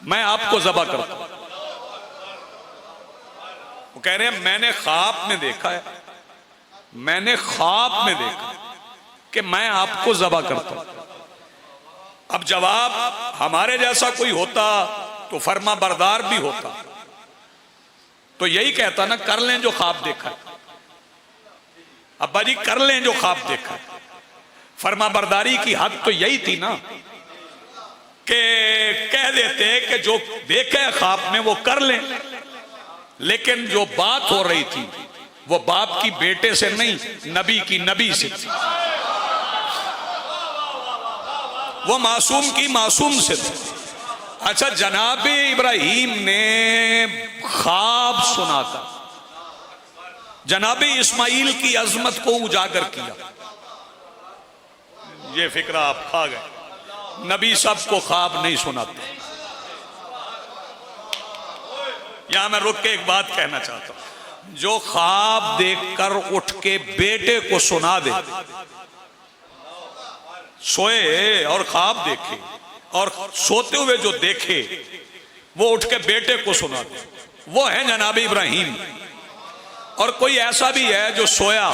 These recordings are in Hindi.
मैं आपको ज़बह करता हूं। वो कह रहे हैं मैंने ख्वाब में देखा है, मैंने ख्वाब में देखा कि मैं आपको ज़बह करता हूं। अब जवाब हमारे जैसा कोई होता तो फर्मा बरदार भी होता, तो यही कहता ना कर लें जो ख्वाब देखा है। अब्बा जी कर लें जो ख्वाब देखा है। फर्मा बरदारी की हद तो यही थी ना कि कह देते कि जो देखे ख्वाब में वो कर लें, लेकिन जो बात हो रही थी वो बाप की बेटे से नहीं, नबी की नबी से थी। वो मासूम की मासूम से थी। अच्छा, जनाब इब्राहिम ने ख्वाब सुना था, जनाब इस्माइल की अजमत को उजागर किया। ये फिक्रा आप खा गए। नबी सबको ख्वाब नहीं सुनाते। यहां मैं रुक के एक बात कहना चाहता हूं, जो ख्वाब देखकर उठ के बेटे को सुना दे, सोए और ख्वाब देखे और सोते हुए जो देखे वो उठ के बेटे को सुना दे, वो है जनाब इब्राहिम। और कोई ऐसा भी है जो सोया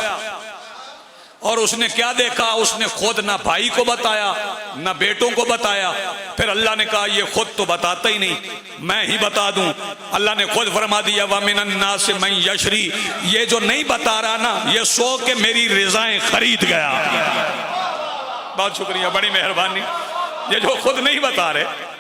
और उसने क्या देखा, उसने खुद ना भाई को बताया ना बेटों को बताया, फिर अल्लाह ने कहा ये खुद तो बताता ही नहीं, मैं ही बता दूं। अल्लाह ने खुद फरमा दिया वमिनन नास मन यशरी, ये जो नहीं बता रहा ना, ये सो के मेरी रिजाएं खरीद गया। बहुत शुक्रिया, बड़ी मेहरबानी। ये जो खुद नहीं बता रहे,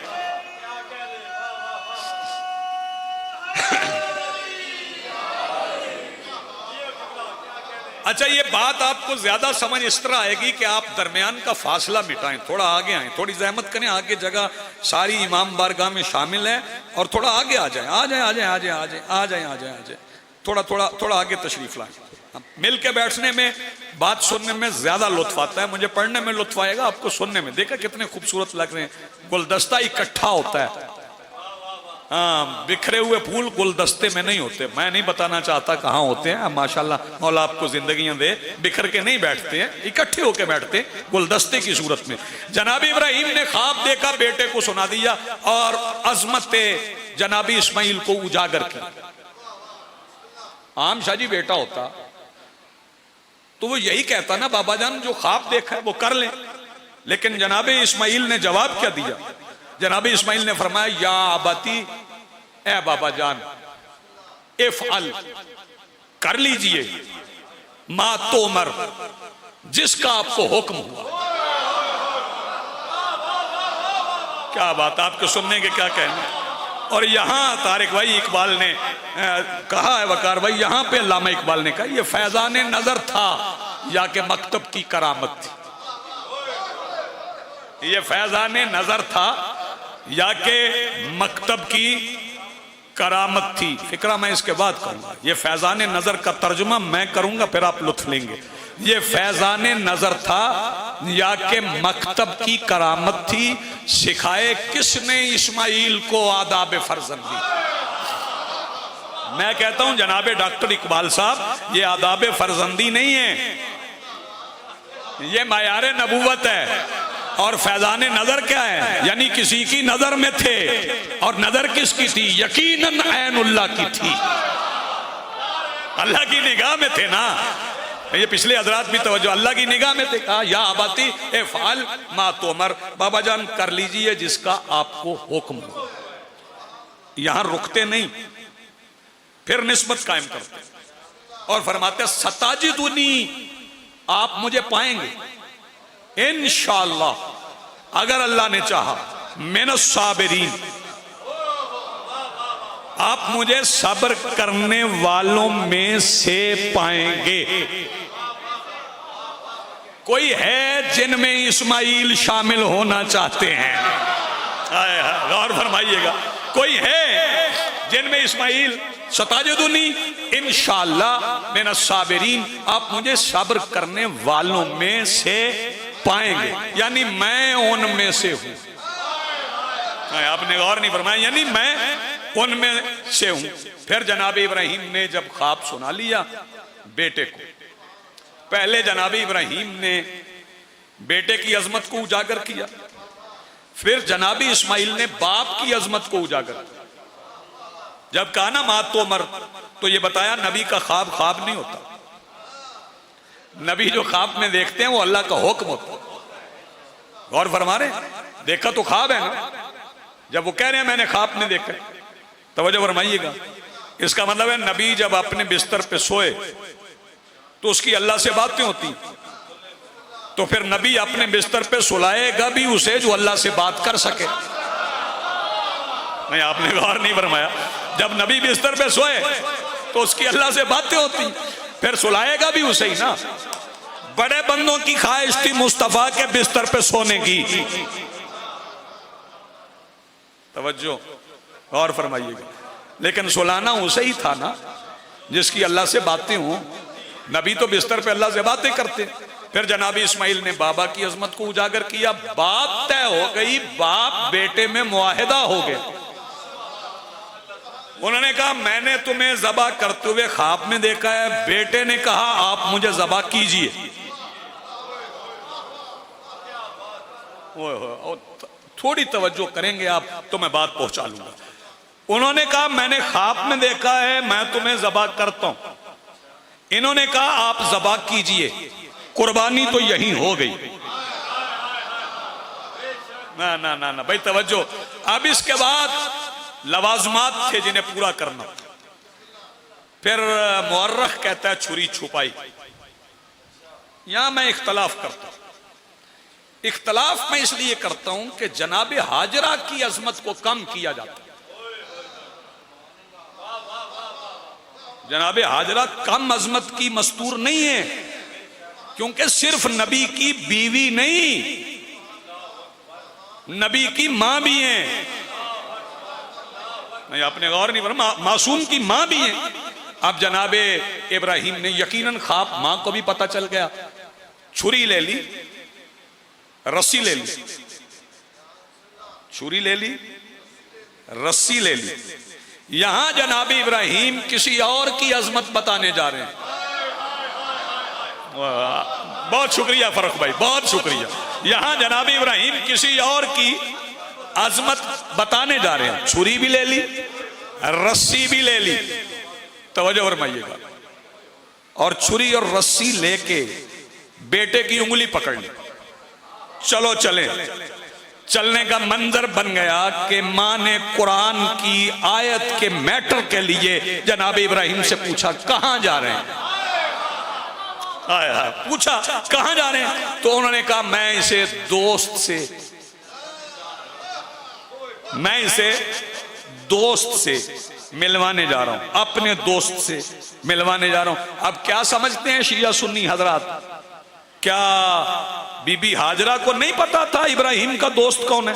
अच्छा ये बात आपको ज्यादा समझ इस तरह आएगी कि आप दरमियान का फासला मिटाएं, थोड़ा आगे आए, थोड़ी जहमत करें, आगे जगह सारी इमाम बारगाह में शामिल है, और थोड़ा आगे आ जाए, आ जाए आ जाए आ जाए आ जाए आ जाए आ जाए आ जाए, थोड़ा थोड़ा थोड़ा आगे तशरीफ लाएं। मिल के बैठने में, बात सुनने में ज्यादा लुत्फ आता है। मुझे पढ़ने में लुत्फ आएगा, आपको सुनने में। देखा कितने खूबसूरत लग रहे हैं, गुलदस्ता इकट्ठा होता है। हाँ, बिखरे हुए फूल गुलदस्ते में नहीं होते। मैं नहीं बताना चाहता कहाँ होते हैं, माशाल्लाह मौला आपको जिंदगियां दे। बिखर के नहीं बैठते हैं, इकट्ठे होकर बैठते हैं गुलदस्ते की सूरत में। जनाबी इब्राहिम ने ख्वाब देखा, बेटे को सुना दिया और अजमत जनाबी इस्माइल को उजागर किया। आम शाह जी बेटा होता तो वो यही कहता ना, बाबा जान जो ख्वाब देखा है वो कर ले। लेकिन जनाबे इस्माइल ने जवाब क्या दिया? जनाबे इस्माइल ने फरमाया या अबाती, ए बाबा जान, इफ़अल, कर लीजिए, मा तोमर, जिसका आपको हुक्म हुआ। क्या बात, आपके सुनने के क्या कहने। और यहां तारिक भाई इकबाल ने कहा है, वकार भाई, यहां पे अल्लामा इकबाल ने कहा, यह फैजान नजर था या के मकतब की करामत थी। ये फैजान नजर था या के मकतब की करामत थी। फिक्रा मैं इसके बाद करूंगा। ये फैजान नजर का तर्जुमा मैं करूंगा, फिर आप लुत्फ लेंगे। ये फैजान नजर था या के मकतब की करामत थी। सिखाए किसने इस्माइल को आदाब फर्जंदी? मैं कहता हूं जनाबे डॉक्टर इकबाल साहब, ये आदाब फर्जंदी नहीं है, ये मायार नबूवत है। और फैजान नजर क्या है? यानी किसी की नजर में थे, और नजर किसकी थी? यकीनन ऐनुल्लाह की थी, अल्लाह की निगाह में थे ना। ये पिछले हजरात भी तवज्जो, अल्लाह की निगाह में थे। कहा या अबाती इफ़अल मा तोमर, बाबा जान कर लीजिए जिसका आपको हुक्म हो। यहां रुकते नहीं, फिर निस्बत कायम करते और फरमाते सताजिदुनी, आप मुझे पाएंगे इंशाअल्लाह, अगर अल्लाह ने चाहा, मिनस साबिरीन, आप मुझे सब्र करने वालों में से पाएंगे। कोई है जिनमें इस्माइल शामिल होना चाहते हैं? गौर फरमाइएगा, कोई है जिनमें इस्माइल? सताजिदुनी इंशाअल्लाह मिनस साबिरीन, आप मुझे सब्र करने वालों में से पाएंगे, यानी मैं उनमें से हूं। आपने गौर नहीं फरमाया, यानी मैं उनमें से हूं। फिर जनाब इब्राहिम ने जब ख्वाब सुना लिया बेटे को, पहले जनाब इब्राहिम ने बेटे की अजमत को उजागर किया, फिर जनाबी इस्माइल ने बाप की अजमत को उजागर, जब कहा ना मात तो मर, तो ये बताया नबी का ख्वाब ख्वाब नहीं होता। नबी जो ख्वाब में देखते हैं वो अल्लाह का हुक्म होता। गौर फरमा रहे, देखा तो ख्वाब है ना, जब वो कह रहे हैं मैंने ख्वाब में देखा, तवज्जो फरमाइएगा। इसका मतलब है नबी जब अपने बिस्तर पे सोए तो उसकी अल्लाह से बातें होती, तो फिर नबी अपने बिस्तर पे सुलाएगा भी उसे जो अल्लाह से बात कर सके। नहीं, आपने गौर नहीं फरमाया। जब नबी बिस्तर पे सोए तो उसकी अल्लाह से बातें होती, फिर सुलाएगा भी उसे ही ना। बड़े बंदों की ख्वाहिश थी मुस्तफा के बिस्तर पे सोने की। तवज्जो गौर फरमाइएगा। लेकिन सुलाना उसे ही था ना जिसकी अल्लाह से बातें हों। नबी तो बिस्तर पे अल्लाह से बातें करते। फिर जनाबी इस्माइल ने बाबा की अजमत को उजागर किया। बात तय हो गई, बाप बेटे में मुआहिदा हो गया। उन्होंने कहा मैंने तुम्हें ज़बा करते हुए ख्वाब में देखा है। बेटे ने कहा आप मुझे ज़बा कीजिए। थोड़ी तवज्जो करेंगे आप तो मैं बात पहुंचा लूंगा। उन्होंने कहा मैंने ख्वाब में देखा है, मैं तुम्हें ज़बा करता हूं। इन्होंने कहा आप ज़बा कीजिए। कुर्बानी तो यही हो गई। ना ना ना ना भाई तवज्जो। अब इसके बाद लवाजमात थे जिन्हें पूरा करना। फिर मुअर्रख कहता है छुरी छुपाई। यहां मैं इख्तलाफ करता हूं। इख्तलाफ मैं इसलिए करता हूं कि जनाबे हाजरा की अजमत को कम किया जाता है। जनाबे हाजरा कम अजमत की मस्तूर नहीं है, क्योंकि सिर्फ नबी की बीवी नहीं, नबी की मां भी है। नहीं, आपने गौर नहीं फरमा, मासूम की मां भी है। अब जनाबे इब्राहिम ने यकीनन ख्वाब मां को भी पता चल गया। छुरी ले ली, रस्सी ले ली, छुरी ले ली, रस्सी ले ली। यहां जनाबी इब्राहिम किसी और की अजमत बताने जा रहे हैं। बहुत शुक्रिया फरक भाई, बहुत शुक्रिया। यहां जनाबी इब्राहिम किसी और की अजमत बताने जा रहे हैं। छुरी भी ले ली, रस्सी भी ले ली। तवज्जो फरमाइएगा। और छुरी और रस्सी लेके बेटे की उंगली पकड़ ली। चलो चले। चलने का मंजर बन गया कि मां ने कुरान की आयत के मैटर के लिए जनाब इब्राहिम से पूछा कहां जा रहे हैं। आया पूछा कहां जा रहे हैं, तो उन्होंने कहा मैं इसे दोस्त से मिलवाने जा रहा हूं, अपने दोस्त से मिलवाने जा रहा हूं। अब क्या समझते हैं शिया सुन्नी हजरात, क्या बीबी हाजरा को नहीं पता था इब्राहिम का दोस्त कौन है?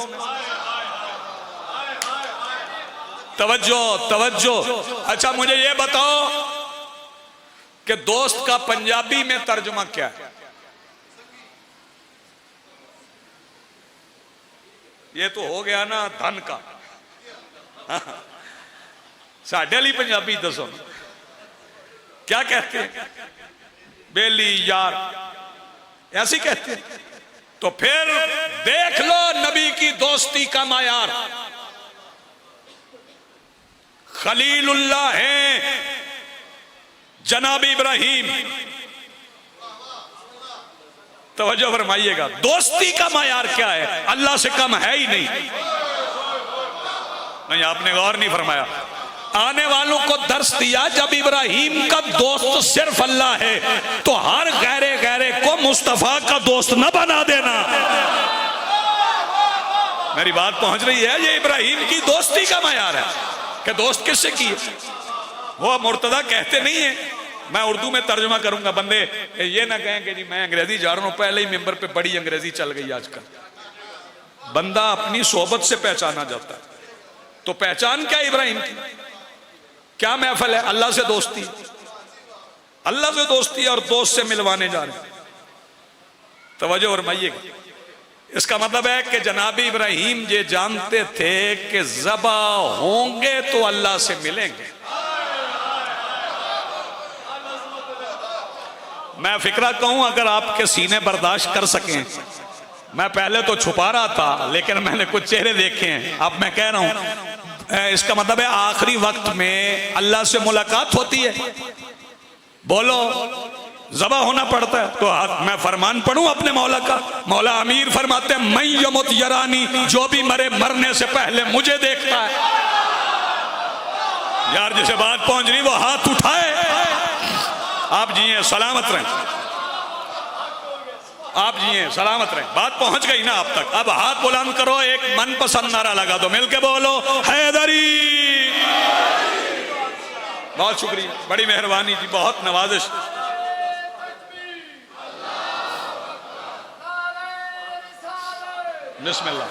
तवज्जो तवज्जो। अच्छा मुझे ये बताओ कि दोस्त का पंजाबी में तर्जुमा क्या है? ये तो हो गया ना धन का। साढ़े ली पंजाबी दसो क्या कहते हैं? बेली यार, ऐसी कहते हैं। तो फिर देख लो नबी की दोस्ती का मायार। खलीलुल्लाह है जनाब इब्राहिम। तवज्जो फरमाइएगा, दोस्ती का मायार क्या है? अल्लाह से कम है ही नहीं। नहीं, आपने गौर नहीं फरमाया। आने वालों को दर्श दिया जब इब्राहिम का दोस्त सिर्फ अल्लाह है तो हर गैरे गैरे को मुस्तफा का दोस्त न बना देना। मेरी बात पहुंच रही है? ये इब्राहिम की दोस्ती का मायार है कि दोस्त किससे की? वो मुर्तदा कहते नहीं है। मैं उर्दू में तर्जुमा करूंगा, बंदे ये ना कहें कि जी मैं अंग्रेजी जा रहा हूं। पहले ही मेंबर पे बड़ी अंग्रेजी चल गई आजकल। बंदा अपनी सोहबत से पहचाना जाता है। तो पहचान क्या इब्राहिम की? क्या महफल है? अल्लाह से दोस्ती, अल्लाह से दोस्ती और दोस्त से मिलवाने जा रहे हैं। तवज्जो फरमाइएगा। इसका मतलब है कि जनाबी इब्राहिम ये जानते थे कि ज़बा होंगे तो अल्लाह से मिलेंगे। मैं फिक्रा कहूं, अगर आपके सीने बर्दाश्त कर सकें मैं पहले तो छुपा रहा था, लेकिन मैंने कुछ चेहरे देखे हैं। अब मैं कह रहा हूं, इसका मतलब है आखिरी वक्त में अल्लाह से मुलाकात होती है। बोलो, ज़बा होना पड़ता है। तो मैं फरमान पढ़ूं अपने मौला का। मौला अमीर फरमाते हैं, मैं यमुत यरानी, जो भी मरे मरने से पहले मुझे देखता है। यार जिसे बात पहुंच रही वो हाथ उठाए। आप जिए सलामत रहें, आप जिए सलामत रहें। बात पहुंच गई ना आप तक। अब हाथ बुलंद करो, एक मनपसंद नारा लगा दो, मिलके बोलो हैदरी। बहुत शुक्रिया, बड़ी मेहरबानी जी, बहुत नवाजिश। बिस्मिल्लाह।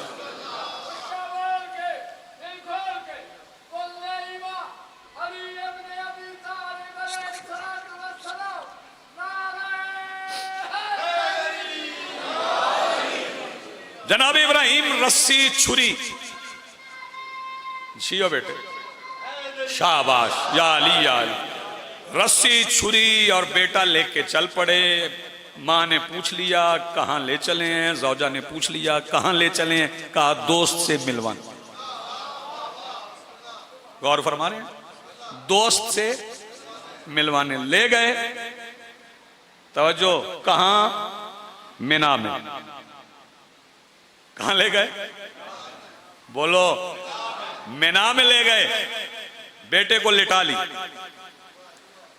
जनाब इब्राहिम रस्सी छुरी, जियो बेटे, शाबाश, या अली या अली। रस्सी छुरी और बेटा लेके चल पड़े। माँ ने पूछ लिया कहाँ ले चले हैं, जौजा ने पूछ लिया कहाँ ले चले हैं, कहा दोस्त से मिलवाने। गौर फरमा रहे हैं, दोस्त से मिलवाने ले गए। तवज्जो, कहाँ? मिना में। कहाँ ले गए? बोलो, मिना में ले गए। बेटे को लिटा ली,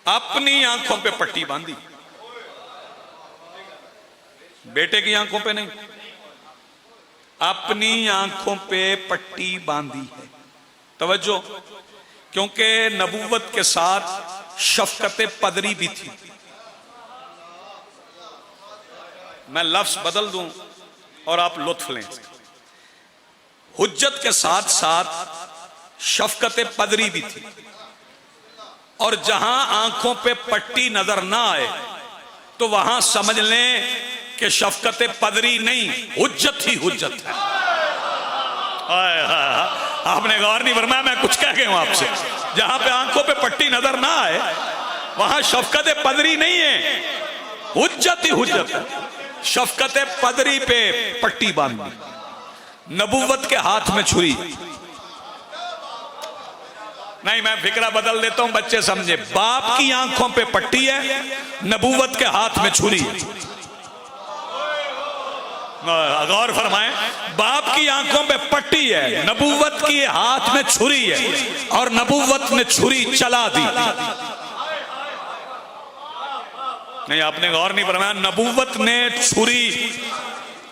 अपनी आंखों पे पट्टी बांधी। बेटे की आंखों पे नहीं, अपनी आंखों पे पट्टी बांधी है। तवज्जो, क्योंकि नबूवत के साथ शफकत पदरी भी थी। मैं लफ्ज बदल दूं और आप लुत्फ लें। हुज्जत के साथ साथ शफकत पदरी भी थी। और जहां आंखों पे पट्टी नजर ना आए तो वहां समझ लें कि शफकत पदरी नहीं, हुज्जत ही हुज्जत है। आपने गौर नहीं फरमाया, मैं कुछ कह गया हूं आपसे। जहां पे आंखों पे पट्टी नजर ना आए वहां शफकत पदरी नहीं है, हुज्जत ही हुज्जत है। शफकत पदरी पे पट्टी बांधी, नबूवत के हाथ में छुरी। नहीं, मैं फिक्रा बदल देता हूं, बच्चे समझे। बाप की आंखों पे पट्टी है, नबूवत के हाथ में छुरी। गौर फरमाएं, बाप की आंखों पे पट्टी है, नबूवत की हाथ में छुरी है, और नबूवत ने छुरी चला दी। नहीं, आपने गौर नहीं फरमाया, नबूवत ने छुरी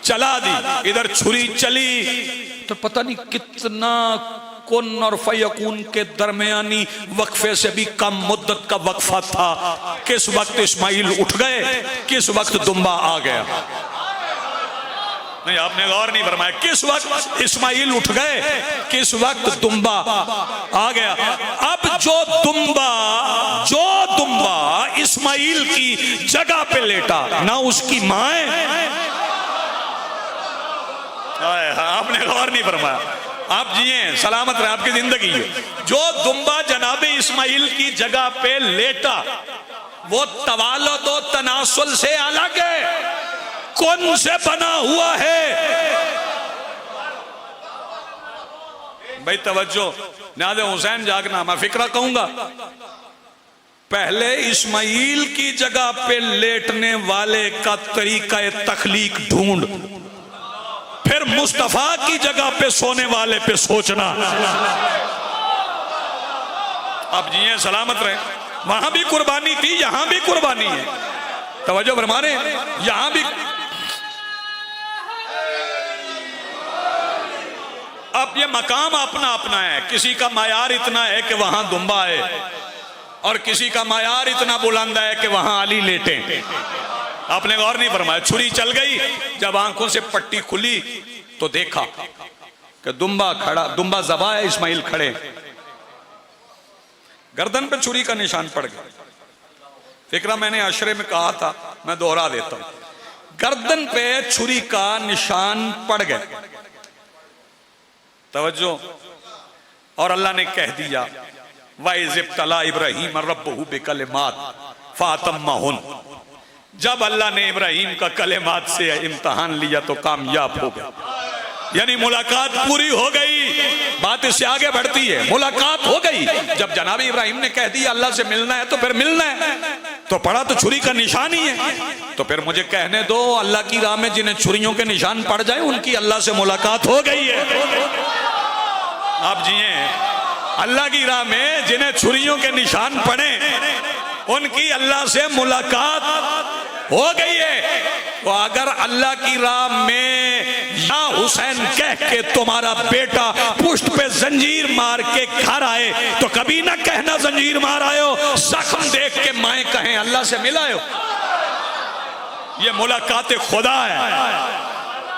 चला दी। इधर छुरी चली तो पता नहीं कितना कुन और फयकून के दरमियानी वक्फे से भी कम मुद्दत का वक्फा था। किस वक्त इस्माइल उठ गए, किस वक्त दुम्बा आ गया। नहीं, आपने गौर नहीं फरमाया, किस वक्त इस्माइल उठ गए, किस वक्त दुम्बा आ गया। अब जो दुम्बा इस्माइल की जगह पे लेटा, ना उसकी माँ है। आपने गौर नहीं फरमाया। आप जिए सलामत रहे, आपकी जिंदगी है। जो दुम्बा जनाबे इस्माइल की जगह पे लेटा, वो तवालुद और तनासुल से अलग है, कौन से बना हुआ है। भाई तवज्जो, नाज़े हुसैन जागना। मैं फिक्रा कहूंगा, पहले इस्माइल की जगह पे लेटने वाले का तरीका तखलीक ढूंढ, फिर मुस्तफा की जगह पे सोने वाले पे सोचना। अब जिए सलामत रहे। वहां भी कुर्बानी थी, यहां भी कुर्बानी है। तवज्जो फरमाने, यहां भी। अब ये मकाम अपना अपना है। किसी का मायार इतना है कि वहां दुम्बा है, और किसी का मायार इतना बुलंद है कि वहां अली लेटे। आपने गौर नहीं फरमाया। छुरी चल गई, जब आंखों से पट्टी खुली तो देखा कि दुम्बा खड़ा, दुम्बा ज़बा है, इस्माइल खड़े। गर्दन पे छुरी का निशान पड़ गया। फिक्रा मैंने अशरे में कहा था, मैं दोहरा देता हूं। गर्दन पे छुरी का निशान पड़ गया। तवज्जो, और अल्लाह ने कह दिया, वाइज़ इब्तला इब्राहीम रब्बहू बिकलिमात फातम्माहुन। जब अल्लाह ने इब्राहिम का कलेमात से इम्तहान लिया तो कामयाब हो गया, यानी मुलाकात पूरी हो गई। बात इससे आगे बढ़ती है, मुलाकात हो गई। जब जनाब इब्राहिम ने कह दिया अल्लाह से मिलना है तो फिर मिलना है, तो पड़ा तो छुरी का निशान ही है। तो फिर मुझे कहने दो, अल्लाह की राह में जिन्हें छुरियों के निशान पड़ जाए उनकी अल्लाह से मुलाकात हो गई है। आप जिए अल्लाह की राह में जिन्हें छुरियों के निशान पड़े उनकी अल्लाह से मुलाकात हो गई है। तो अगर अल्लाह की राह में या हुसैन कह के तुम्हारा बेटा पुष्ट पे जंजीर मार के घर आए तो कभी ना कहना जंजीर मार आयो, जख्म देख के माए कहें अल्लाह से मिलायो। ये मुलाकात खुदा है,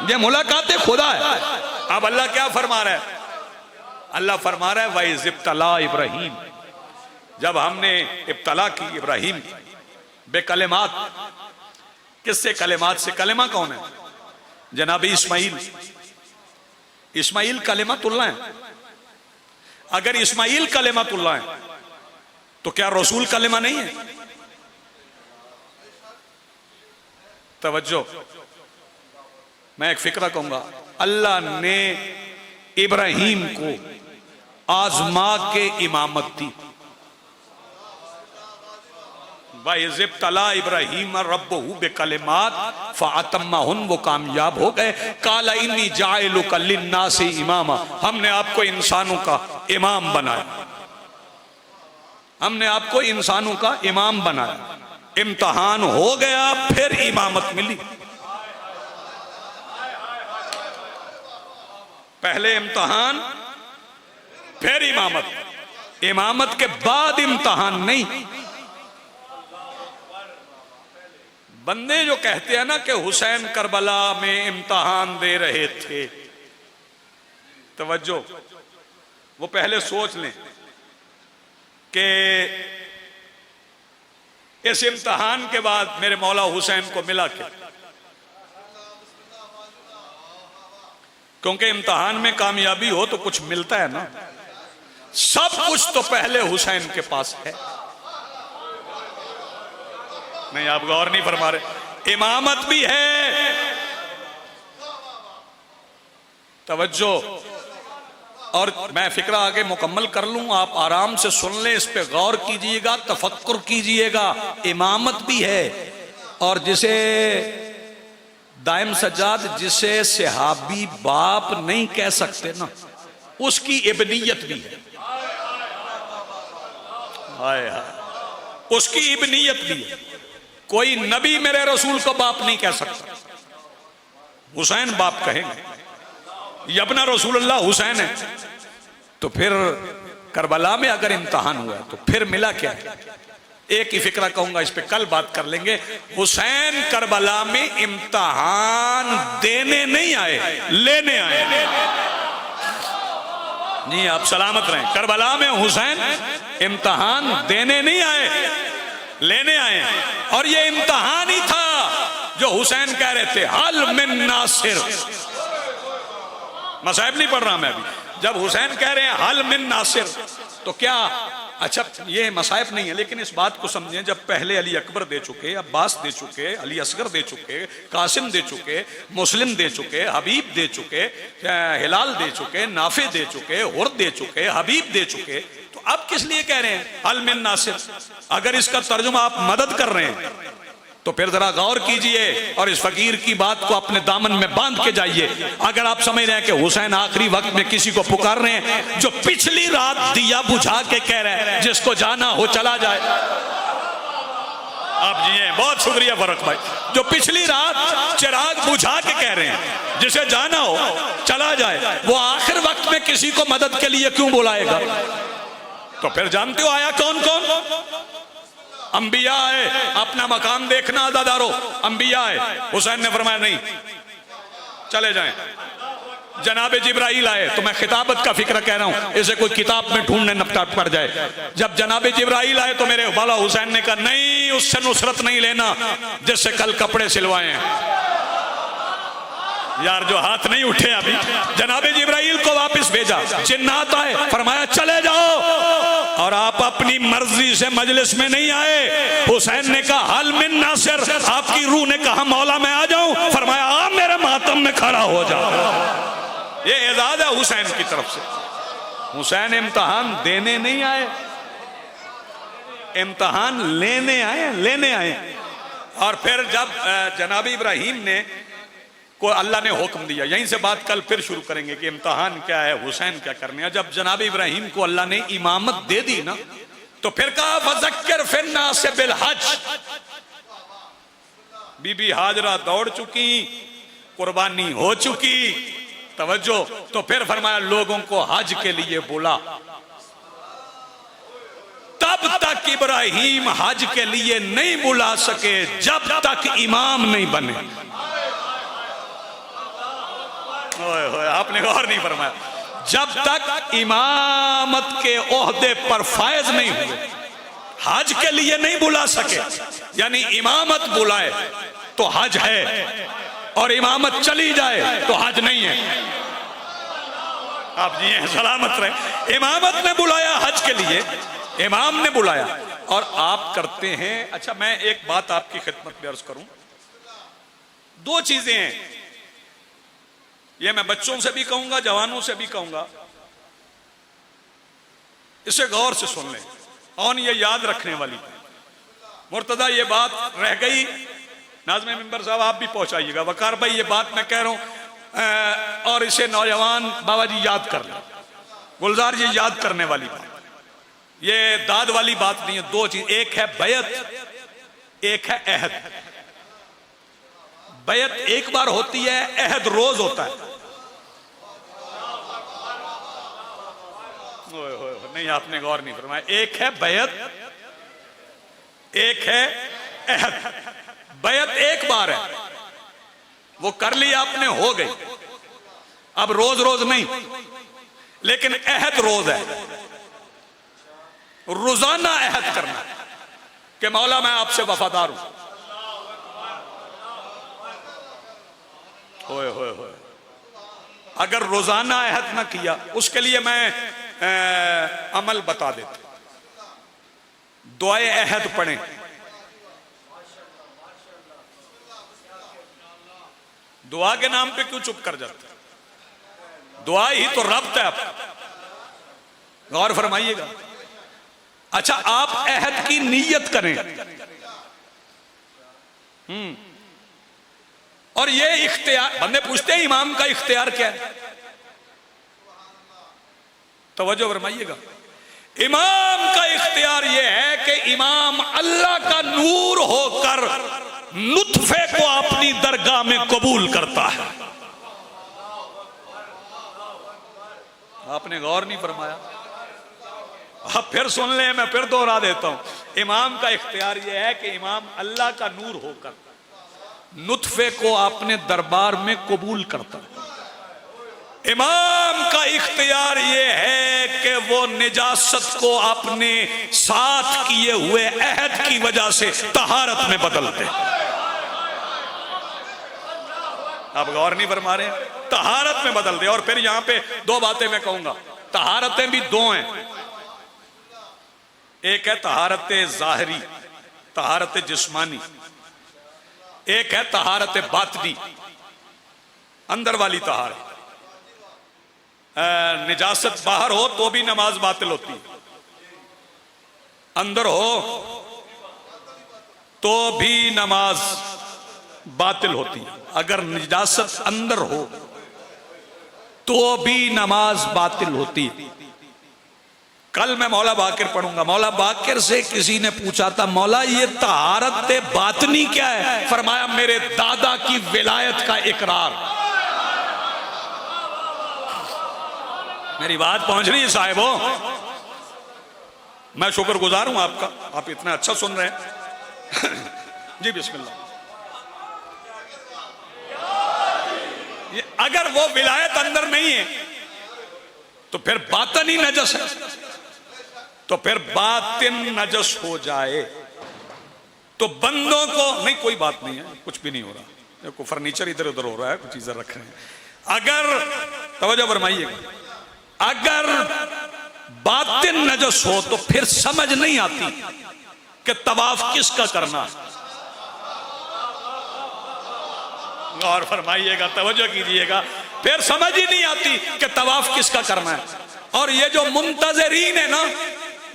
ये मुलाकात खुदा है। अब अल्लाह क्या फरमा रहा है? अल्लाह फरमा रहा है वइज़ इब्तला इब्राहिम, जब हमने इब्तला की इब्राहिम बेकलिमात। किससे कलिमात से? कलिमा कौन है? जनाब इस्माइल। इस्माइल कलिमातुल्लाह है। अगर इस्माइल कलिमातुल्लाह है तो क्या रसूल कलिमा नहीं है? तवज्जो, मैं एक फिक्रा कहूंगा। अल्लाह ने इब्राहिम को आजमा के इमामत दी। वइज़्तला इब्राहीम रब्बहू बिकलिमात फ़अतम्महुन, वो कामयाब हो गए। काला इन्नी जाइलुका लिन्नासि इमामा, हमने आपको इंसानों का इमाम बनाया, हमने आपको इंसानों का इमाम बनाया। इम्तहान हो गया फिर इमामत मिली। पहले इम्तहान फिर इमामत, इमामत के बाद इम्तहान नहीं। बंदे जो कहते हैं ना कि हुसैन करबला में इम्तहान दे रहे थे, तवज्जो, वो पहले सोच लें कि इस इम्तहान के बाद मेरे मौला हुसैन को मिला क्या? क्योंकि इम्तहान में कामयाबी हो तो कुछ मिलता है ना। सब कुछ तो पहले हुसैन के पास है। नहीं, आप गौर नहीं फरमा रहे। इमामत भी है, तवज्जो। और मैं फिक्रा आगे मुकम्मल कर लूं, आप आराम से सुन ले, इस पे गौर कीजिएगा, तफक्कुर कीजिएगा। इमामत भी है, और जिसे दाइम सज्जाद, जिसे सहाबी बाप नहीं कह सकते ना, उसकी इब्नियत भी है। हाय हाय, उसकी इब्नियत भी है। कोई नबी मेरे रसूल को बाप नहीं कह सकता। हुसैन बाप कहेंगे, यबना रसूलुल्लाह हुसैन है। तो फिर करबला में अगर इम्तहान हुआ तो फिर मिला क्या? एक ही फिक्रा कहूंगा, इस पे कल बात कर लेंगे। हुसैन करबला में इम्तहान देने नहीं आए, लेने आए। नहीं, आप सलामत रहें। करबला में हुसैन इम्तहान देने नहीं आए, लेने आए। और ये इम्तहान ही था जो हुसैन कह रहे थे हल मिन नासिर। मसाइब नहीं पढ़ रहा मैं अभी। जब हुसैन कह रहे हैं हल मिन नासिर, तो क्या, अच्छा ये मसाइब नहीं है, लेकिन इस बात को समझें, जब पहले अली अकबर दे चुके, अब्बास दे चुके, अली असगर दे चुके, कासिम दे चुके, मुस्लिम दे चुके, हबीब दे चुके, हिलाल दे चुके, नाफे दे चुके, हुर दे चुके, हबीब दे चुके, तो अब किस लिए कह रहे हैं हल मिन नासिर? अगर इसका तर्जुमा आप मदद कर रहे हैं तो फिर जरा गौर कीजिए और इस फकीर की बात को अपने दामन में बांध के जाइए। अगर आप समझ रहे हैं कि हुसैन आखिरी वक्त में किसी को पुकार रहे हैं, जो पिछली रात दिया बुझा के कह रहे हैं जिसको जाना हो चला जाए। आप जिए, बहुत शुक्रिया फरक भाई। जो पिछली रात चिराग बुझा के कह रहे हैं जिसे जाना हो चला जाए, वो आखिर वक्त में किसी को मदद के लिए क्यों बुलाएगा? तो फिर जानते हो आया कौन कौन? अंबिया है, अपना मकाम देखना अदादारो। अंबिया है। हुसैन ने फरमाया नहीं, चले जाएं। जनाबे जिब्राइल आए, तो मैं खिताबत का फिक्र कह रहा हूं, इसे कोई किताब में ढूंढने नपटा पड़ जाए। जब जनाबे जिब्राइल आए तो मेरे वाला हुसैन ने कहा नहीं, उससे नुसरत नहीं लेना जिससे कल कपड़े सिलवाए हैं। यार जो हाथ नहीं उठे अभी, जनाबे जिब्राइल को वापस भेजा। जिन्नात आए, फरमाया चले जाओ, और आप अपनी मर्जी से मजलिस में नहीं आए। हुसैन ने कहा हल मिन नासिर, आपकी रूह ने कहा मौला मैं आ जाऊं, फरमाया आप मेरे मातम में खड़ा हो जाओ। ये एजाज है हुसैन की तरफ से। हुसैन इम्तिहान देने नहीं आए, इम्तिहान लेने आए। और फिर जब जनाब इब्राहिम ने को अल्लाह ने हुक्म दिया, यहीं से बात कल फिर शुरू करेंगे कि इम्तिहान क्या है, हुसैन क्या करने हैं। जब जनाब इब्राहिम को अल्लाह ने इमामत दे दी ना, तो फिर कहा फज़क्किर फिन्नास बिल हज। बीबी हाजरा दौड़ चुकी, कुर्बानी हो चुकी, तवज्जो। तो फिर फरमाया लोगों को हज के लिए बुला। तब तक इब्राहिम हज के लिए नहीं बुला सके जब तक इमाम नहीं बने। आपने गौर नहीं फरमाया, जब तक इमामत के ओहदे पर फायज नहीं हुए हज के लिए नहीं बुला सके। यानी इमामत बुलाए तो हज है, और इमामत चली जाए तो हज नहीं है। आप जी सलामत रहे। इमामत ने बुलाया हज के लिए, इमाम ने बुलाया, और आप करते हैं। अच्छा, मैं एक बात आपकी खिदमत में अर्ज करूं। दो चीजें हैं, ये मैं बच्चों से भी कहूंगा, जवानों से भी कहूंगा, इसे गौर से सुन लें और ये याद रखने वाली। मुर्तदा ये बात रह गई, नाज़िम मिंबर साहब आप भी पहुंचाइएगा। वकार भाई ये बात मैं कह रहा हूं, और इसे नौजवान बाबा जी याद कर लें। गुलजार जी याद करने वाली बात, ये दाद वाली बात नहीं है। दो चीज, एक है बैत, एक है अहद। बैत एक बार होती है, अहद रोज होता है। नहीं, आपने गौर नहीं फरमाया। एक है बैत, एक है अहद। बैत एक बार है, वो कर ली आपने, हो गई। अब रोज रोज नहीं, लेकिन अहद रोज है। रोजाना अहद करना कि मौला मैं आपसे वफादार हूं। होए होए होए। अगर रोजाना अहद ना किया, उसके लिए मैं अमल बता देता। दुआए अहद पढ़ें। दुआ के नाम पे क्यों चुप कर जाते? दुआ ही तो रब्त है आपका, गौर फरमाइएगा। अच्छा, आप अहद की नीयत करें, और ये इख्तियार, बंदे पूछते हैं इमाम का इख्तियार क्या है? तवज्जो फरमाइएगा। इमाम का इख्तियार यह है कि इमाम अल्लाह का नूर होकर नुत्फे को अपनी दरगाह में कबूल करता है। आपने गौर नहीं फरमाया। अब फिर सुन ले, मैं फिर दोहरा देता हूं। इमाम का इख्तियार यह है कि इमाम अल्लाह का नूर होकर नुत्फे को अपने दरबार में कबूल करता है। इमाम का इख्तियार यह है कि वो निजासत को अपने साथ किए हुए अहद की वजह से तहारत में बदलते। आप गौर नहीं फरमा रहे हैं, तहारत में बदल दे। और फिर यहां पे दो बातें मैं कहूंगा। तहारतें भी दो हैं, एक है तहारत जाहिरी, तहारत जिस्मानी, एक है तहारत बातनी, अंदर वाली तहारत। निजासत बाहर हो तो भी नमाज बातिल होती है, अंदर हो तो भी नमाज बातिल होती है। अगर निजासत अंदर हो तो भी नमाज बातिल होती है। कल मैं मौला बाकिर पढ़ूंगा। मौला बाकिर से किसी ने पूछा था, मौला ये तहारत बातनी क्या है? फरमाया मेरे दादा की विलायत का इकरार। मेरी बात पहुंच रही है साहिबों? मैं शुक्रगुजार हूं आपका, आप इतना अच्छा सुन रहे हैं। जी बिस्मिल्लाह। ये अगर वो विलायत अंदर नहीं है तो फिर बातन ही नजस है, तो फिर बातिन नजस हो जाए तो बंदों को नहीं, कोई बात नहीं है, कुछ भी नहीं हो रहा। कोई फर्नीचर इधर उधर हो रहा है, कुछ चीजें रख रहे हैं। अगर तवज्जो फरमाइएगा, अगर बातिन नजस हो तो फिर समझ नहीं आती कि तवाफ किसका करना। गौर फरमाइएगा, तवज्जो कीजिएगा, फिर समझ ही नहीं आती कि तवाफ किसका करना है। और ये जो मुंतजरीन है ना,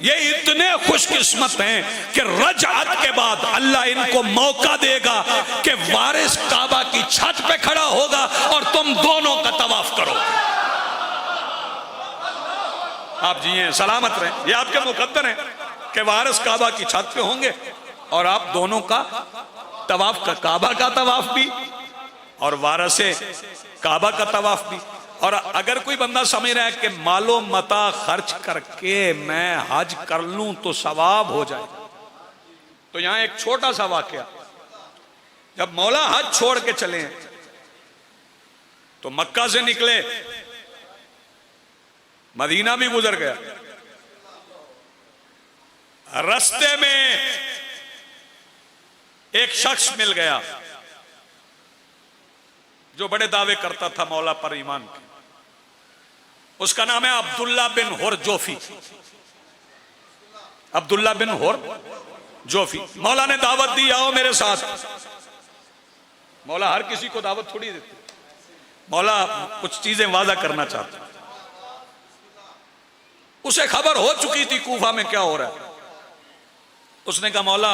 ये इतने खुशकिस्मत हैं कि रजअत के बाद अल्लाह इनको मौका देगा कि वारिस काबा की छत पे खड़ा होगा और तुम दोनों का तवाफ करो। आप जिए सलामत रहें, ये आपके मुकद्दर हैं कि वारिस काबा की छत पे होंगे और आप दोनों का तवाफ, का काबा का तवाफ भी और वारिसे काबा का तवाफ भी। और अगर कोई बंदा समझ रहा है कि मालो मता खर्च करके मैं हज कर लूं तो सवाब हो जाए, तो यहां एक छोटा सा वाकया, जब मौला हज छोड़ के चले तो मक्का से निकले, मदीना भी गुजर गया, रास्ते में एक शख्स मिल गया जो बड़े दावे करता था मौला पर ईमान के। उसका नाम है अब्दुल्ला बिन हुर जोफी। अब्दुल्ला बिन हुर जोफी। मौला ने दावत दी, आओ मेरे साथ। मौला हर किसी को दावत थोड़ी देते, मौला कुछ चीजें वादा करना चाहते। उसे खबर हो चुकी थी कूफा में क्या हो रहा है। उसने कहा मौला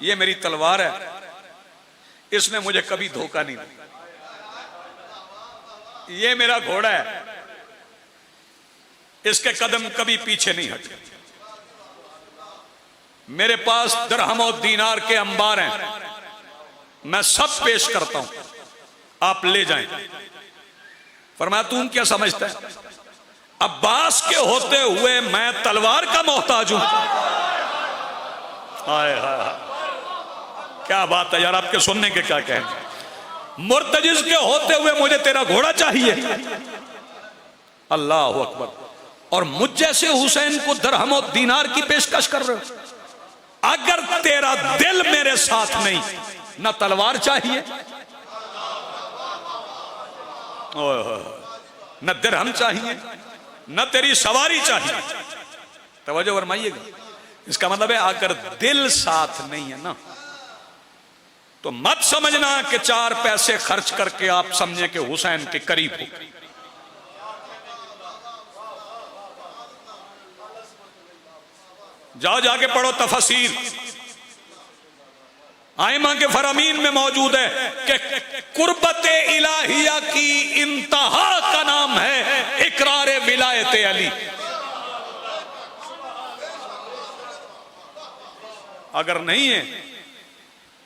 ये मेरी तलवार है, इसने मुझे कभी धोखा नहीं दिया, ये मेरा घोड़ा है, इसके कदम कभी पीछे नहीं हटे, मेरे पास दिरहम और दीनार के अंबार हैं, मैं सब पेश करता हूं, आप ले जाएं। फरमाया तुम क्या समझता है अब्बास के होते हुए मैं तलवार का मोहताज हूं? हाय हाय, क्या बात है यार, आपके सुनने के क्या कहें। मुर्तजिज के होते हुए मुझे तेरा घोड़ा चाहिए, अल्लाह अकबर। और मुझ जैसे हुसैन को दिरहम और दीनार की पेशकश कर रहे हो। अगर तेरा दिल मेरे साथ नहीं, ना तलवार चाहिए, न दिरहम चाहिए, न तेरी सवारी चाहिए। तवज्जो फरमाइएगा, इसका मतलब है अगर दिल साथ नहीं है ना, तो मत समझना कि 4 पैसे खर्च करके आप समझे कि हुसैन के करीब हो। जाओ जाके पढ़ो तफसीर, आइमा के फरामीन में मौजूद है कि कुर्बत इलाहिया की इंतहा का नाम है इकरार विलायत अली। अगर नहीं है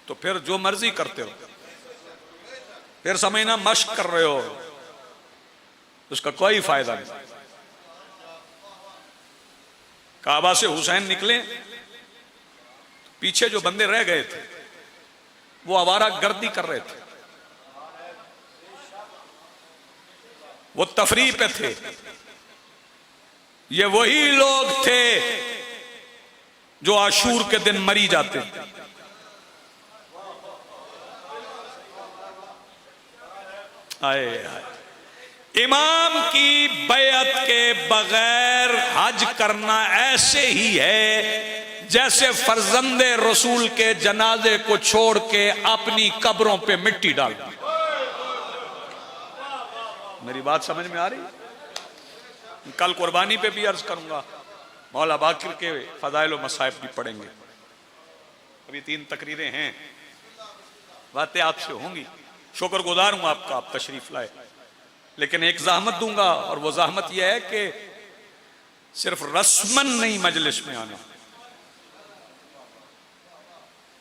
तो फिर जो मर्जी करते हो, फिर समझना मश्क कर रहे हो, उसका कोई फायदा नहीं। काबा से हुसैन निकले, पीछे जो बंदे रह गए थे वो आवारा गर्दी कर रहे थे, वो तफरीह पे थे। ये वही लोग थे जो आशूर के दिन मरी जाते। आए इमाम की बैअत के बगैर हज करना ऐसे ही है जैसे फर्जंदे रसूल के जनाजे को छोड़ के अपनी कब्रों पे मिट्टी डालना। मेरी बात समझ में आ रही? कल कुर्बानी पे भी अर्ज करूंगा, मौला बाकिर के फजाइल व मसाइब भी पढ़ेंगे। अभी 3 तकरीरें हैं, बातें आपसे होंगी। शुक्रगुजार हूं आपका, आप तशरीफ लाए, लेकिन एक जहमत दूंगा, और वो जहमत यह है कि सिर्फ रस्मन नहीं मजलिस में आना,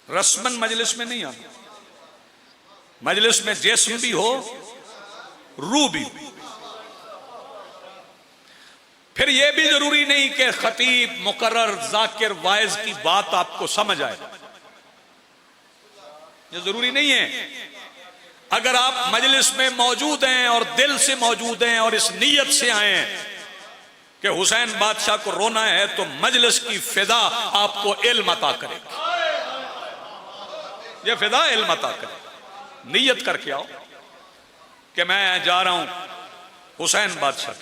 रस्मन मजलिस में नहीं आना। मजलिस में जिस्म भी हो, रूह भी। फिर यह भी जरूरी नहीं कि खतीब, मुकर्रर, जाकिर, वाइज की बात आपको समझ आए, ये जरूरी नहीं है। अगर आप मजलिस में मौजूद हैं और दिल से मौजूद हैं और इस नीयत से आए हैं कि हुसैन बादशाह को रोना है, तो मजलिस की फिजा आपको इल्म अता करे, ये फिजा इल्म अता करे। नीयत करके आओ कि मैं जा रहा हूं हुसैन बादशाह,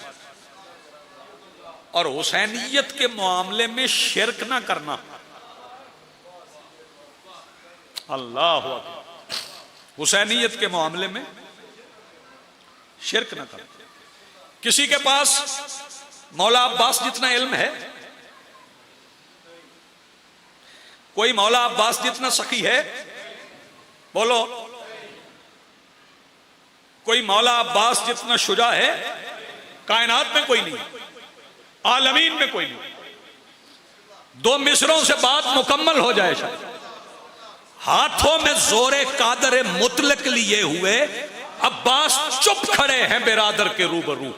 और हुसैनियत के मामले में शिरक ना करना। अल्लाह अकबर। हुसैनियत के मामले में शिरक ना करना। किसी के पास मौला अब्बास जितना इल्म है, कोई मौला अब्बास जितना सखी है? बोलो। कोई मौला अब्बास जितना शुजा है? कायनात में कोई नहीं, आलमीन में कोई नहीं। 2 मिसरों से बात मुकम्मल हो जाए। शायद हाथों में जोरे कादर मुतलक लिए हुए अब्बास चुप खड़े हैं बिरादर के रूबरू।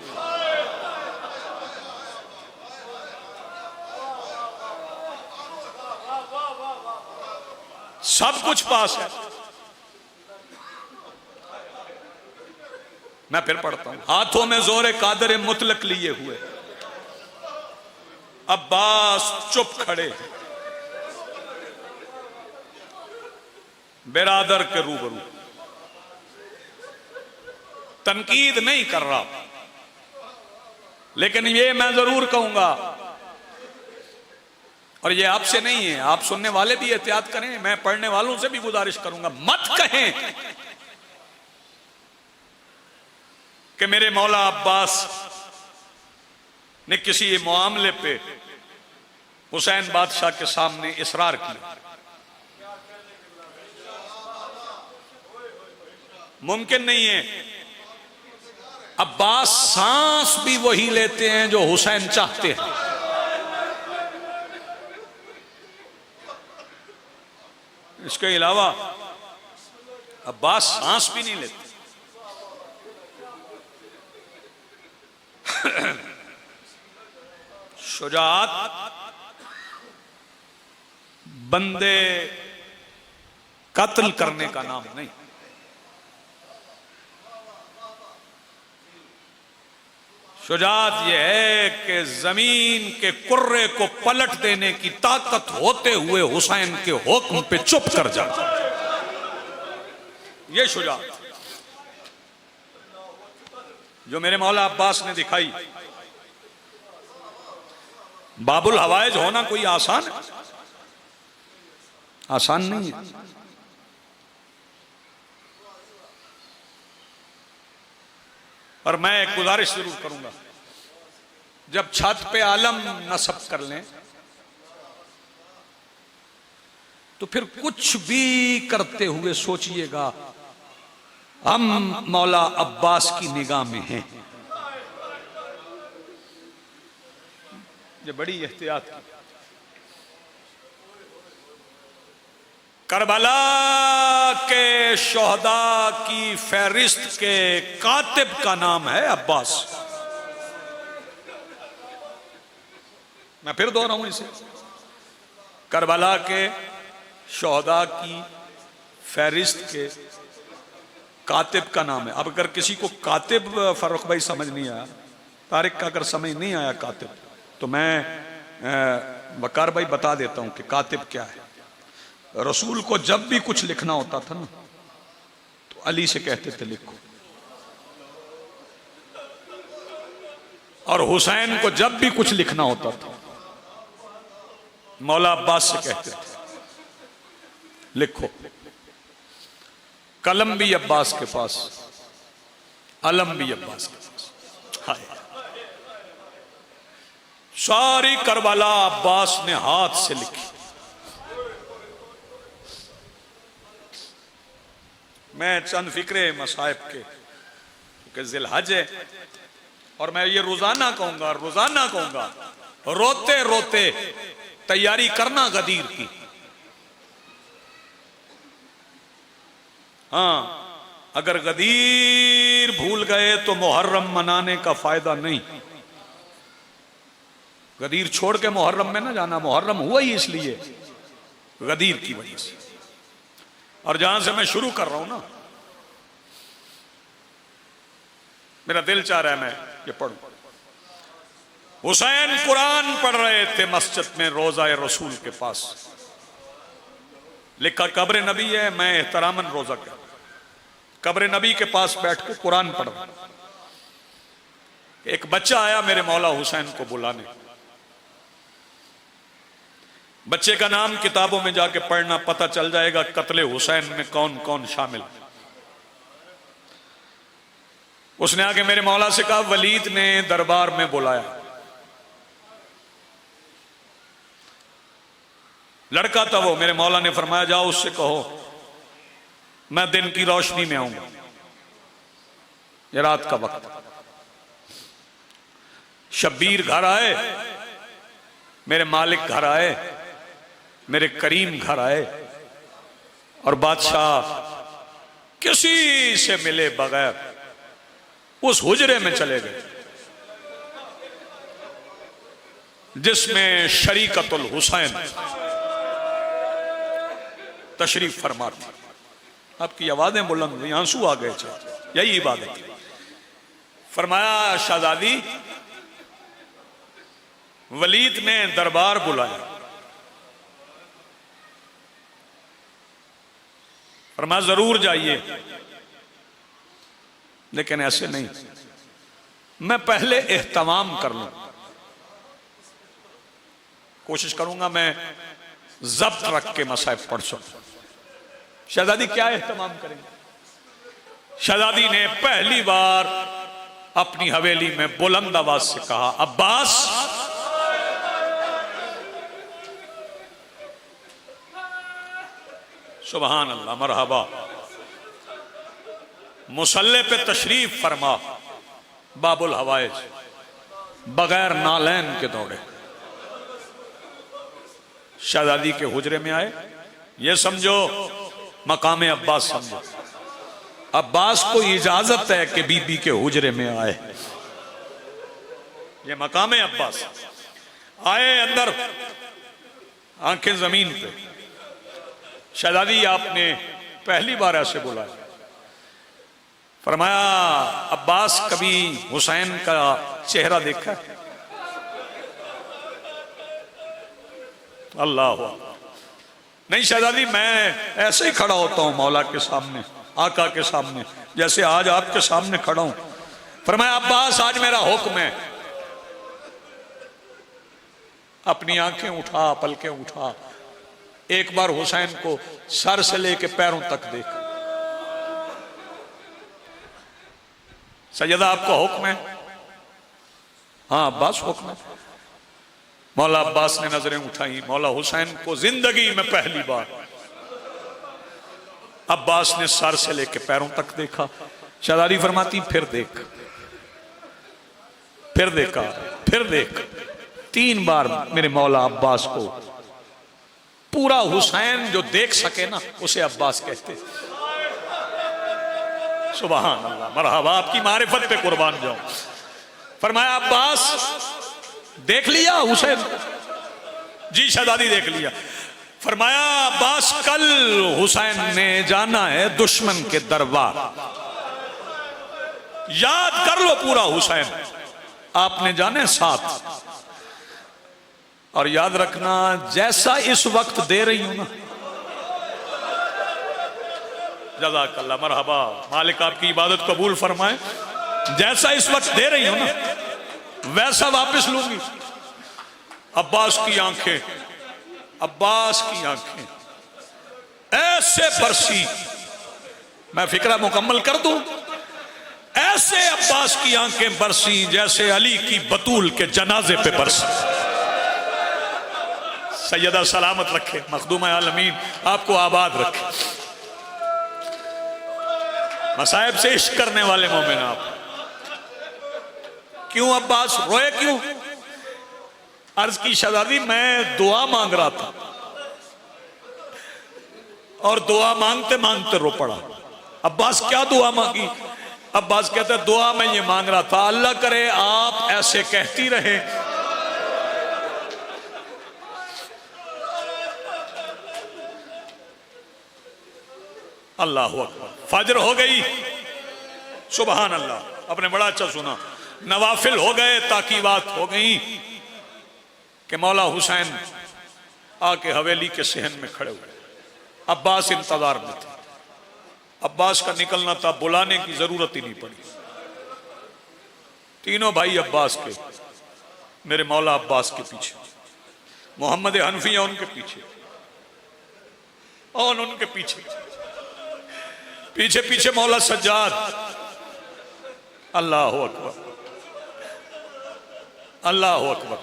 सब कुछ पास है। मैं फिर पढ़ता हूं। हाथों में जोरे कादर मुतलक लिए हुए अब्बास चुप खड़े बिरादर के रूबरू। तनकीद नहीं कर रहा, लेकिन ये मैं जरूर कहूंगा, और ये आपसे नहीं है, आप सुनने वाले भी एहतियात करें, मैं पढ़ने वालों से भी गुजारिश करूंगा, मत कहें कि मेरे मौला अब्बास ने किसी मामले पे हुसैन बादशाह के सामने इसरार किया। मुमकिन नहीं है। अब्बास सांस भी वही लेते हैं जो हुसैन चाहते हैं। इसके अलावा अब्बास सांस भी नहीं लेते। शुजाअत बंदे कत्ल करने का नाम नहीं। शुजाअत यह है कि जमीन के कुर्रे को पलट देने की ताकत होते हुए हुसैन के हुक्म पे चुप कर जाना, यह शुजाअत जो मेरे मौला अब्बास ने दिखाई। बाबुल हवाइज होना कोई आसान नहीं है। और मैं एक गुजारिश जरूर करूंगा, जब छत पे आलम नस्ब कर लें तो फिर कुछ भी करते हुए सोचिएगा हम मौला अब्बास की निगाह में हैं। ये बड़ी एहतियात की। करबला के शोहदा की फहरिस्त के कातिब का नाम है अब्बास। मैं फिर दोहराऊं इसे, करबला के शोहदा की फहरिस्त के कातिब का नाम है। अब अगर किसी को कातिब फारूक भाई समझ नहीं आया, तारिक का अगर समझ नहीं आया कातिब, तो मैं वकार भाई बता देता हूं कि कातिब क्या है। रसूल को जब भी कुछ लिखना होता था ना, तो अली से कहते थे लिखो, और हुसैन को जब भी कुछ लिखना होता था मौला अब्बास से कहते थे लिखो। कलम भी अब्बास के पास, अलम भी अब्बास के पास। हाय, सारी करबला अब्बास ने हाथ से लिखी। मैं चंद फिक्रे मसाइब के, क्योंकि जिलहज है, और मैं ये रोजाना कहूंगा, रोते रोते तैयारी करना गदीर की। हाँ, अगर गदीर भूल गए तो मुहर्रम मनाने का फायदा नहीं। गदीर छोड़ के मुहर्रम में ना जाना। मुहर्रम हुआ ही इसलिए गदीर की वजह से। और जहां से मैं शुरू कर रहा हूं ना, मेरा दिल चाह रहा है मैं ये पढ़ूं। हुसैन कुरान पढ़ रहे थे मस्जिद में रोजा रसूल के पास। लिखा कब्र नबी है, मैं एहतरामन रोजा कर कब्र नबी के पास बैठ के कुरान पढ़ रहा। एक बच्चा आया मेरे मौला हुसैन को बुलाने। बच्चे का नाम किताबों में जाके पढ़ना, पता चल जाएगा कत्ले हुसैन में कौन कौन शामिल। उसने आके मेरे मौला से कहा, वलीद ने दरबार में बुलाया। लड़का था वो। मेरे मौला ने फरमाया, जाओ उससे कहो मैं दिन की रोशनी में आऊंगा, ये रात का वक्त। शब्बीर घर आए, मेरे मालिक घर आए, मेरे करीम घर आए, और बादशाह किसी से मिले बगैर उस हुजरे में चले गए जिसमें शरीकतुल हुसैन तशरीफ फरमा थी। आपकी आवाजें बुलंद हुई, आंसू आ गए थे, यही इबादत है। फरमाया, शहजादी वलीद ने दरबार बुलाया। फरमाया, जरूर जाइए, लेकिन ऐसे नहीं, मैं पहले एहतमाम कर लूं, कोशिश करूंगा मैं जब्त रख के मसाइब पढ़ सकूं। शहजादी क्या एहतमाम करेंगे? शहजादी ने पहली बार अपनी हवेली में बुलंद आवाज से कहा, अब्बास। सुभान अल्लाह, मरहबा। मुसल्ले पे तशरीफ फरमा, बाबुल हवाइज, बगैर नालैन के दौड़े शहजादी के हुजरे में आए। ये समझो मकाम अब्बास समझो, अब्बास को इजाजत है कि बीबी के हुजरे में आए। ये मकाम अब्बास। आए अंदर, आंखें जमीन पे। शहजादी आपने पहली बार ऐसे बुलाया। फरमाया, अब्बास कभी हुसैन का चेहरा देखा है? अल्लाह। नहीं शहजादी, मैं ऐसे ही खड़ा होता हूं मौला के सामने, आका के सामने, जैसे आज आपके सामने खड़ा हूं। फरमाया, अब्बास आज मेरा हुक्म है, अपनी आंखें उठा, पलकें उठा, एक बार हुसैन को सर से लेके पैरों तक देख। सैयदा आपका हुक्म है? हाँ अब्बास हुक्म है। मौला अब्बास ने नजरें उठाई। मौला हुसैन को जिंदगी में पहली बार अब्बास ने सर से लेके पैरों तक देखा। शहजादी फरमाती, फिर देख, फिर देखा, फिर देख। 3 बार मेरे मौला अब्बास को, पूरा हुसैन जो देख सके ना उसे अब्बास कहते। सुभान अल्लाह, मरहबा, आपकी मारिफत पे कुर्बान जाऊं। फरमाया, अब्बास देख लिया हुसैन? जी शहजादी देख लिया। फरमाया, अब्बास कल हुसैन ने जाना है दुश्मन के दरबार, याद कर लो पूरा हुसैन आपने जाने साथ। और याद रखना, जैसा इस वक्त दे रही हूं ना, जज़ाकल्लाह, मरहबा, मालिक आपकी इबादत कबूल फरमाए। जैसा इस वक्त दे रही हूं ना वैसा वापस लूंगी। अब्बास की आंखें, अब्बास की आंखें ऐसे बरसी, मैं फिक्रा मुकम्मल कर दूं, ऐसे अब्बास की आंखें बरसी जैसे अली की बतूल के जनाजे पे बरसी। सैयदा सलामत रखे, मखदूम आलमीन आपको आबाद रखे। मसाइब से इश्क करने वाले मोमिन आप। क्यों अब्बास रोए क्यों? अर्ज की शहजादी, मैं दुआ मांग रहा था और दुआ मांगते मांगते रो पड़ा। अब्बास क्या दुआ मांगी? अब्बास कहता, दुआ मैं ये मांग रहा था, अल्लाह करे आप ऐसे कहती रहे, अल्लाह अकबर। फजर हो गई, सुभान अल्लाह, आपने बड़ा अच्छा सुना। नवाफिल हो गए, ताकीबात हो गई कि मौला हुसैन आके हवेली के सहन में खड़े हुए। अब्बास इंतजार में थे। अब्बास का निकलना था, बुलाने की जरूरत ही नहीं पड़ी। तीनों भाई अब्बास के, मेरे मौला अब्बास के पीछे। मोहम्मद हनफिया उनके पीछे, और उनके पीछे पीछे पीछे मौला सज्जाद। अल्लाह अकबर, अल्लाह अकबर।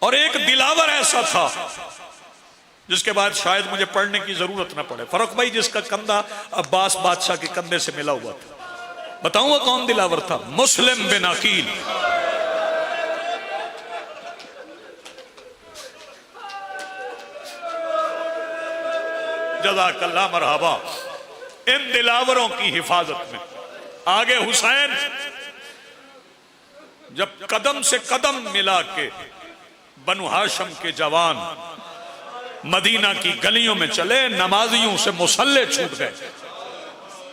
और एक दिलावर ऐसा था जिसके बाद शायद मुझे पढ़ने की जरूरत ना पड़े, फरुख भाई, जिसका कंधा अब्बास बादशाह के कंधे से मिला हुआ था। बताऊंगा कौन दिलावर था? मुस्लिम बिन अकील। जज़ाकल्लाह मरहबा। इन दिलावरों की हिफाजत में आगे हुसैन जब कदम से कदम मिला के बनु हाशम के जवान मदीना की गलियों में चले, नमाजियों से मुसल्ले छूट गए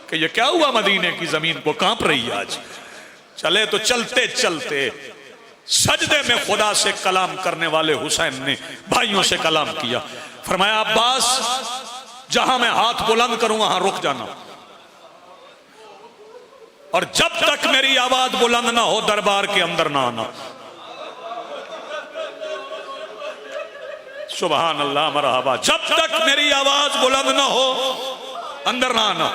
कि ये क्या हुआ, मदीने की जमीन को कांप रही है आज। चले तो चलते चलते सजदे में खुदा से कलाम करने वाले हुसैन ने भाइयों से कलाम किया। फरमाया, अब्बास, जहां मैं हाथ बुलंद करूं वहां रुक जाना, और जब तक मेरी आवाज बुलंद ना हो दरबार के अंदर ना आना। सुभान अल्लाह मरहबा। जब तक मेरी आवाज बुलंद ना हो अंदर ना आना।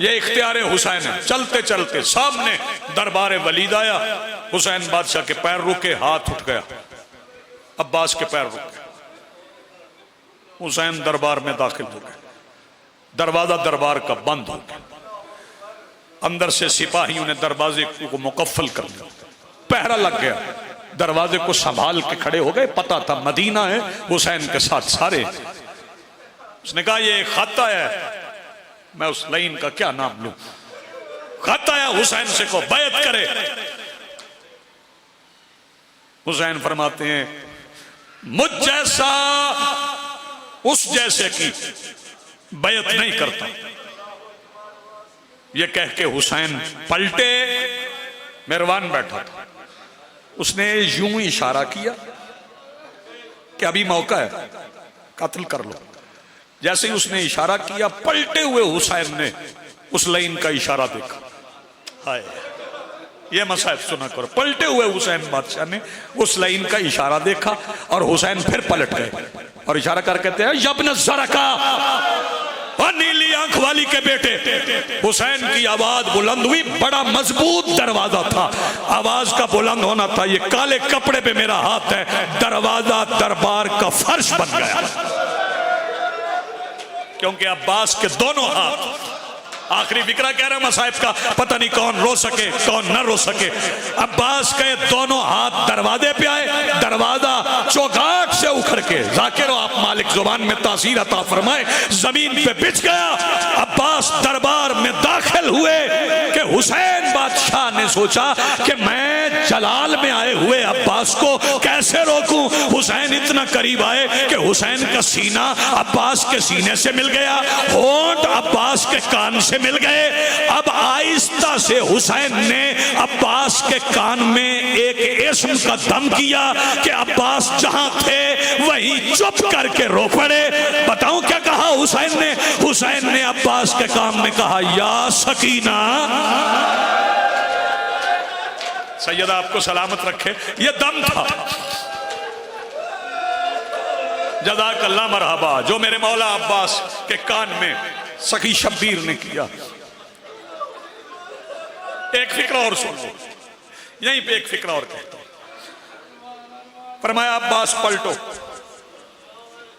ये इख्तियार हुसैन है। चलते चलते सामने दरबार वलीद आया, हुसैन बादशाह के पैर रुके, हाथ उठ गया, अब्बास के पैर रुक गए। हुसैन दरबार में दाखिल हो गए, दरवाजा दरबार का बंद हो गया। अंदर से सिपाहियों ने दरवाजे को मुकफ्फल कर दिया, पहरा लग गया, दरवाजे को संभाल के खड़े हो गए। पता था मदीना है, हुसैन के साथ सारे। उसने कहा, ये खत आया है, मैं उस लाइन का क्या नाम लूं? खत आया हुसैन से को बैत करे। हुसैन फरमाते हैं, मुझ जैसा उस जैसे की बैत नहीं करता। ये कह के हुसैन पलटे, मेहरबान बैठा था, उसने यूं इशारा किया कि अभी मौका है, कत्ल कर लो। जैसे ही उसने इशारा किया, पलटे हुए हुसैन ने उस लाइन का इशारा देखा। हाय, ये मसाइब सुना करो। पलटे हुए हुसैन बादशाह ने उस लाइन का इशारा देखा और हुसैन फिर पलट गए और इशारा कर कहते हैं, यब्न ज़रका, और नीली आंख वाली के बेटे। हुसैन की आवाज बुलंद हुई, बड़ा मजबूत दरवाजा था, आवाज का बुलंद होना था। ये काले कपड़े पे मेरा हाथ है, दरवाजा दरबार का फर्श बन गया, क्योंकि अब्बास के दोनों हाथ। आखिरी फिक्रा कह रहा मसाइब का, पता नहीं कौन रो सके कौन न रो सके। अब्बास के दोनों हाथ दरवाजे पे आए, दरवाजा चौगाट से उखड़ के, जाकिर आप मालिक जुबान में तासीर अता फरमाए, जमीन पे बिछ गया। अब्बास दरबार में दाखिल हुए कि हुसैन बादशाह ने सोचा कि मैं जलाल में आए हुए अब्बास को कैसे रोकूं। हुसैन इतना करीब आए कि हुसैन का सीना अब्बास के सीने से मिल गया, होंठ अब्बास के कान से मिल गए। अब आहिस्ता से हुसैन ने अब्बास के कान में एक इस्म का दम किया कि अब्बास जहां थे वहीं चुप करके रो पड़े। बताऊं क्या कहा हुसैन ने? हुसैन ने अब्बास के कान में कहा, या सकीना। सैयदा आपको सलामत रखे, ये दम था। जज़ाकल्लाह मरहबा, जो मेरे मौला अब्बास के कान में सखी शब्बीर ने किया। एक फिक्रा और सुन लो, यहीं पे एक फिक्रा और कहता हूं। फरमाया, अब्बास पलटो।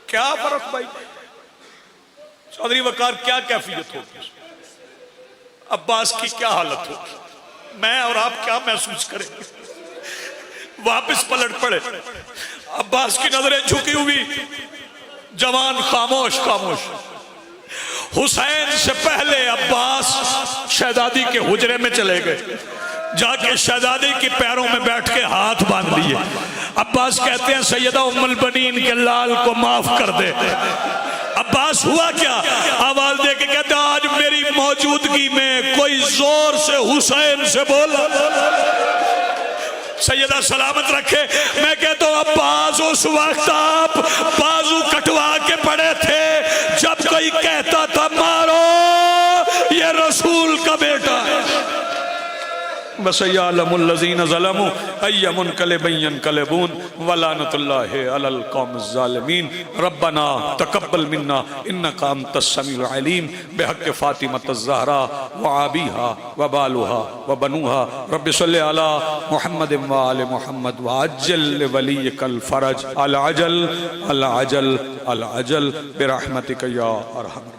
क्या फर्क भाई, चौधरी वकार, क्या कैफियत होगी, अब्बास की क्या हालत होगी, मैं और आप क्या महसूस करेंगे? वापस पलट पड़े, अब्बास की नजरें झुकी हुई, जवान खामोश खामोश। हुसैन से पहले अब्बास शहजादी के हुजरे में चले गए, जाके शहजादी के पैरों में बैठ के हाथ बांध लिए। अब्बास कहते हैं, सैयदा उम्मुल बनीन के लाल को माफ कर दे। अब्बास हुआ क्या? आवाज दे के कहते, आज मेरी मौजूदगी में कोई जोर से हुसैन से बोला। सैयदा सलामत रखे। मैं कहता हूं, अब्बास उस वक्त आप बाजू कटवा के पड़े थे जब कोई कहता था, मारो ये रसूल का बेटा है। वसय्यअलमुल्लज़ीना ज़लमू अय्य मुनक़लिबिन यनक़लिबून वलानतुल्लाहि अलल क़ौमिज़्ज़ालिमीन रब्बना तक़ब्बल मिन्ना इन्नका अंतस समीउल अलीम बिहक़्क़ि फ़ातिमतुज़्ज़हरा व आबीहा व बालुहा व बनूहा रब्बि सल्लि अला मुहम्मद व आलि मुहम्मद व अज्जिल लिवलिय्यिकल फ़रज अल अजल अल अजल अल अजल बिरहमतिका या अरहम।